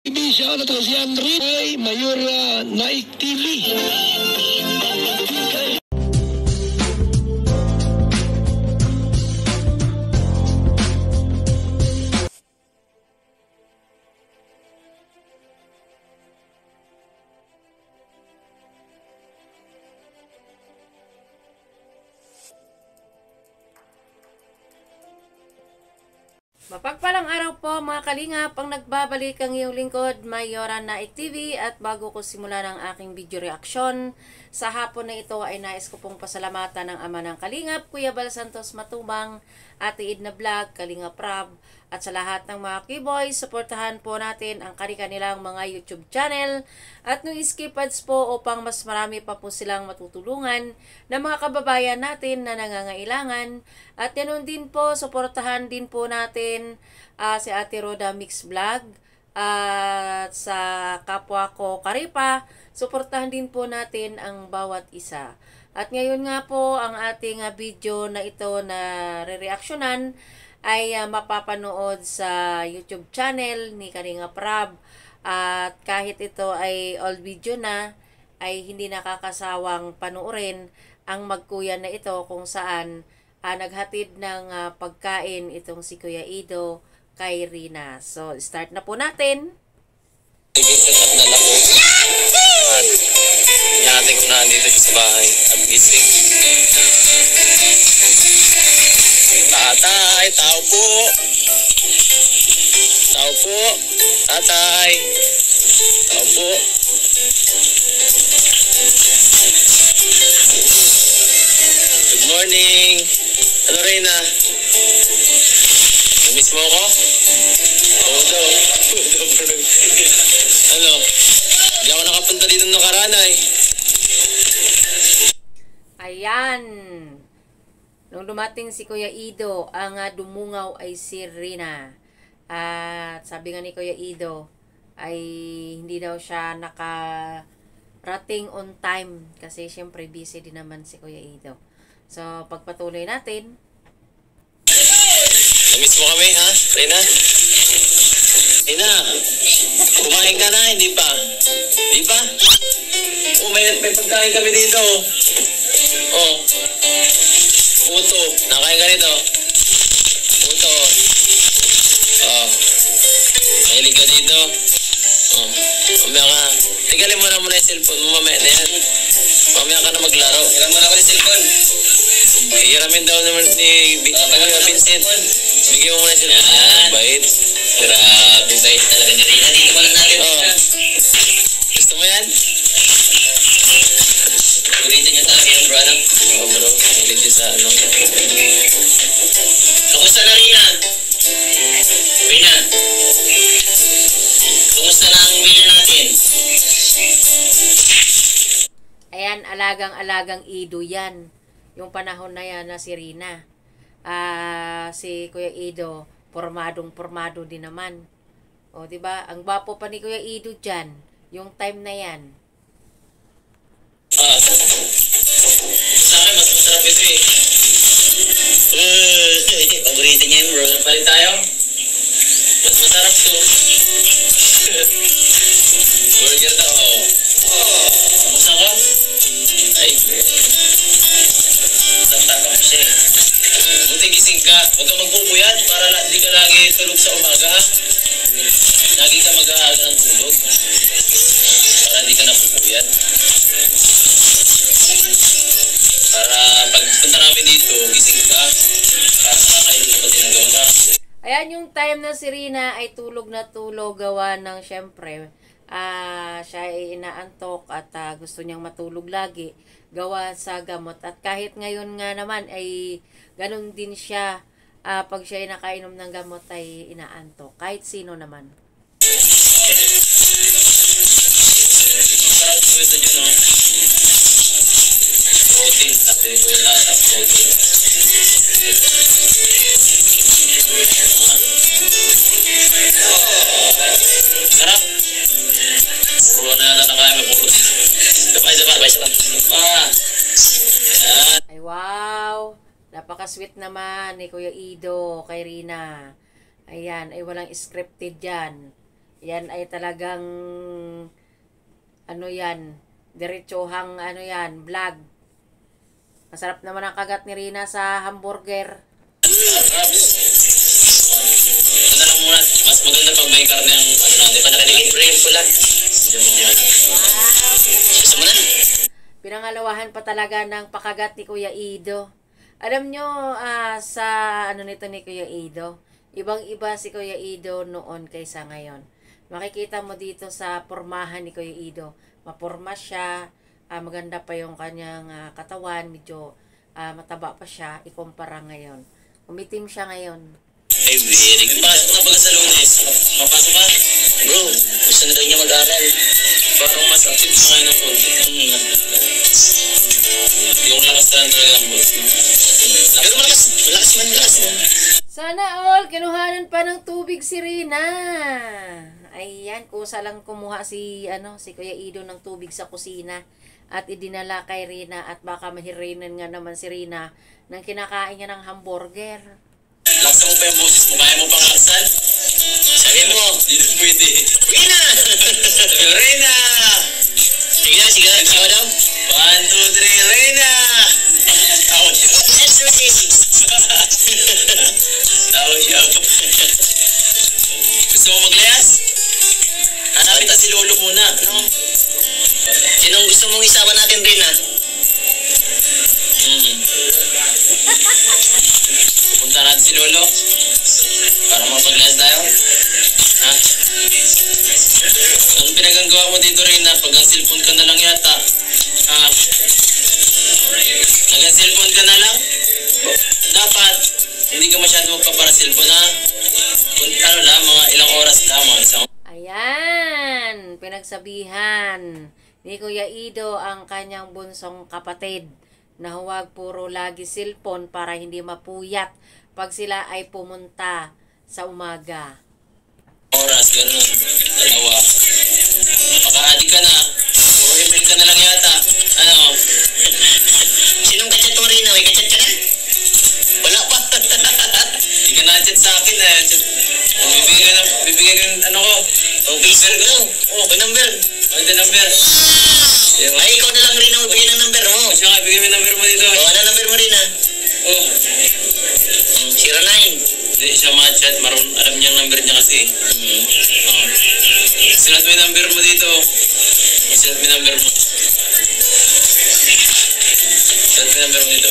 Siya na to si Andre ay Mayor Naik TV. Mapagpalang araw po mga kalingap, ang nagbabalik ang iyong lingkod, Mayora Naik TV. At bago ko simulan ang aking video reaction, sa hapon na ito ay nais ko pong pasalamatan ng ama ng kalingap, Kuya Bal Santos Matubang, Ate Edna Vlog, Kalingap Rab, at sa lahat ng mga keyboys, supportahan po natin ang kanilang mga YouTube channel at nung skipads po upang mas marami pa po silang matutulungan ng mga kababayan natin na nangangailangan. At ganoon din po, supportahan din po natin si Ate Roda Mix Vlog at sa kapwa ko Karipa, supportahan din po natin ang bawat isa. At ngayon nga po, ang ating video na ito na re-reactionan ay mapapanood sa YouTube channel ni Kalingap Rab. At kahit ito ay old video na, ay hindi nakakasawang panuorin ang magkuya na ito kung saan naghatid ng pagkain itong si Kuya Ido kay Rina. So, start na po natin. Set up na lako. At hinahati ko na dito sa bahay at gising. Tatay, tao po. Tao po. Tatay. Tao po. Good morning. Ano Reyna? Namiss mo ako? Oo daw. Ano? Hindi ako nakapunta dito ng Karanay. Ayan. Nung dumating si Kuya Ido, ang dumungaw ay si Rina. At sabi nga ni Kuya Ido, ay hindi daw siya nakarating on time. Kasi syempre busy din naman si Kuya Ido. So, pagpatuloy natin. Namiss mo kami, ha? Rina? Rina, kumain ka na, hindi pa? Hindi pa? Oh, may pagkain kami dito. Oh. Puto. Nakain ka nito. Puto. Oh. Mahilig ka dito. Oh. Mamaya ka. Tigalin mo na muna yung cellphone mo. Mamaya na yan. Mamaya ka na maglaro. Hiram mo na ako yung cellphone. Hiramin daw naman ni Vincent. Bigyan mo muna yung cellphone. Yan. Bait. Grabe bait talaga ni Rina. Dito mo lang natin. Oh. Gusto mo yan? Ulitin niyo talaga yan, bro. Ano? Oo, bro. Ulitin sa ano. Kamusta na, Rina? Rina? Kamusta na ang video natin? Ayan, alagang-alagang Ido yan. Yung panahon na yan na si Rina. Si Kuya Ido, pormadong-pormado din naman. O, diba? Ang gwapo pa ni Kuya Ido dyan. Yung time na yan. Sa akin, mas masarap ito eh. Paborito niya yun, bro. Palit tayo? Mas masarap to. Burger na, oh. Kamusta ka? Ay, tataka mo siya eh. Buti gising ka. Huwag ka magpupuyat para di ka lagi tulog sa umaga, ha? Lagi ka mag-aaga ng tulog. Para di ka napupuyat. Para pagpunta namin dito, gising ka. Para makakainin ka pati ng gawa. Ayan, yung time na si Rina ay tulog na tulog gawa ng syempre. Siya ay inaantok at gusto niyang matulog lagi gawa sa gamot. At kahit ngayon nga naman ay ganun din siya. Pag siya ay nakainom ng gamot ay inaantok. Kahit sino naman. Masarap po ito dyan, no? Protein. Sabi ko yung lahat ng protein. Sarap. Puro na yata na kaya may protein. Sabay. Ay wow! Napaka-sweet naman ni Kuya Ido kay Rina. Ayan, ay walang scripted dyan. Yan ay talagang ano yan, diretsuhang ano yan, vlog. Masarap naman ang kagat ni Rina sa hamburger. Ito na lang muna. Mas maganda pag may karne ang ano natin. Panakanigin frame ko lang. Gusto mo na? Pinangalawahan pa talaga ng pakagat ni Kuya Ido. Alam nyo, sa ano nito ni Kuya Ido, ibang-iba si Kuya Ido noon kaysa ngayon. Makikita mo dito sa pormahan ni Kuya Ido. Maporma siya, maganda pa yung kanyang katawan, medyo mataba pa siya, ikumpara ngayon. Umitim siya ngayon. Ay, very. Pasok na baga sa Lunes. Mapasok ka? Bro, gusto na daw niya mag-aral. Parang mas active pa ngayon ng konti. Yung lakas talaga ang boss. Pero malakas man. Sana all, kinuhanan pa ng tubig si Rina. Ayan, kusa lang kumuha si Kuya Ido ng tubig sa kusina at idinala kay Rina at baka mahirinan nga naman si Rina nang kinakain niya ng hamburger. Laksan mo pa yung boses mo, kaya mo pang laksan? Sabi mo, hindi na pwede. Rina! Rina! Sige na, sigaw daw. 1, 2, 3, Rina! Tawa siya. Yes, Rina! Tawa siya. Gusto mo maglayas? Hanapin si Lolo muna. Ano? Sinong gusto mong isama natin, Rina? Pupunta natin si Lolo para mapaglayas tayo. Ha? Anong pinagagawa mo dito, Rina? Pag ang cellphone ka na lang yata. Ha? Nag-cellphone ka na lang? Dapat hindi ka masyado magpapara cellphone, ha? Ano lang, mga ilang oras lang, mga isang. Ayan, pinagsabihan ni Kuya Ido ang kanyang bunsong kapatid na huwag puro lagi cellphone para hindi mapuyat pag sila ay pumunta sa umaga. Oras, ganun. Dalawa. Maka-addict ka na. Puro email ka na lang yata. Ano? Sinong kachat mo, Rina? May kachat ka na? Wala pa. Hindi ka na-chat sa akin eh. Bibigyan ka ng ano ko. Facebook ko. May number. May number. Ay, ikaw na lang, Rina, magbigay ng number mo. Siya nga, bigyan mo yung number mo dito. Ano number mo, Rina? 09. Hindi siya ma-chat. Alam niya ang number niya kasi. Sinulat mo yung number mo dito. Sinulat mo yung number mo. Sinulat mo yung number mo dito.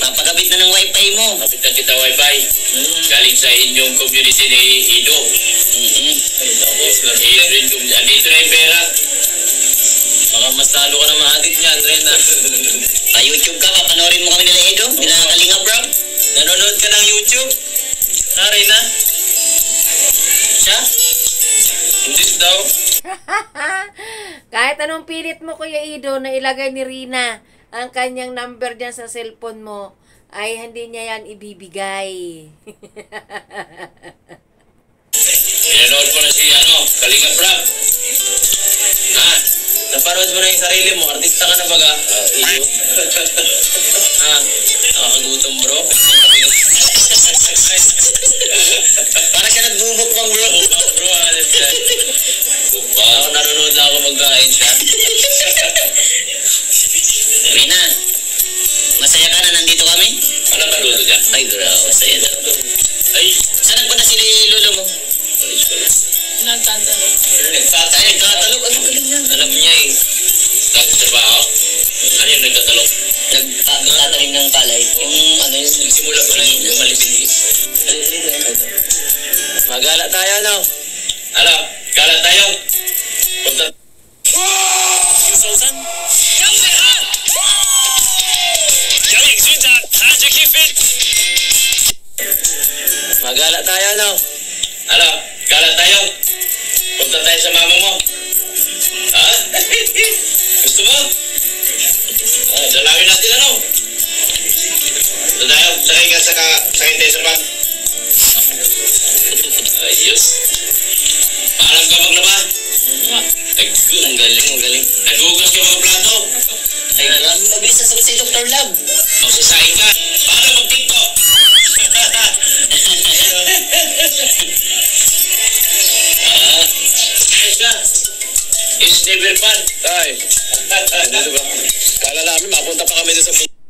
Papakabit na ng wifi mo. Kapit na kita wifi. Galing sa inyong community ni Ido. Andito na yung pera. Baka mas talo ka na ma-addict niyan, Rena. YouTube ka, papanorin mo kami nila Ido. Pinakalinga, bro. Nanonood ka ng YouTube? Ha, Rena? Siya? Hindi daw. Kahit anong pilit mo, Kuya Ido, na ilagay ni Rina ang kanyang number dyan sa cellphone mo, ay hindi niya yan ibibigay. Pinanood mo na si, Kalinga Prab. Ha? Naparood mo na yung sarili mo. Artista ka na baga. Iyo. Ha? Nakakagutom, bro. Para siya nagbubukbang, bro. Bro, alam siya. Ako nanonood na ako magkain siya. Rina, masaya ka na nandito kami? Wala pa luto ka? Ay, bro, masaya na. Ay, saan nagpunta si Lolo mo? Nagtatalog. Nagtatalog? Ano galing yan? Alam niya eh. Nagtrabaho? Ano yung nagtatalog? Nagtatalim ng palay. Yung nagsimula ko na yung malipin. Magala tayo, no? Ano? Gala tayo? Punta. Yu Shousan? Magala tayo, no? Ano? Gala tayo? Punta tayo sa mama mo. Ha? Gusto mo? Dalawin natin, ano? Punta tayo. Sakay tayo sa bag. Ayos. Paalam ka maglaba? Ang galing. Nagugas ka mga plato? Ay, mabilis na sagot si Dr. Lab. Magsasahin ka. Paano mag-tiktok? dito ba? Kala namin mapunta pa kami doon sa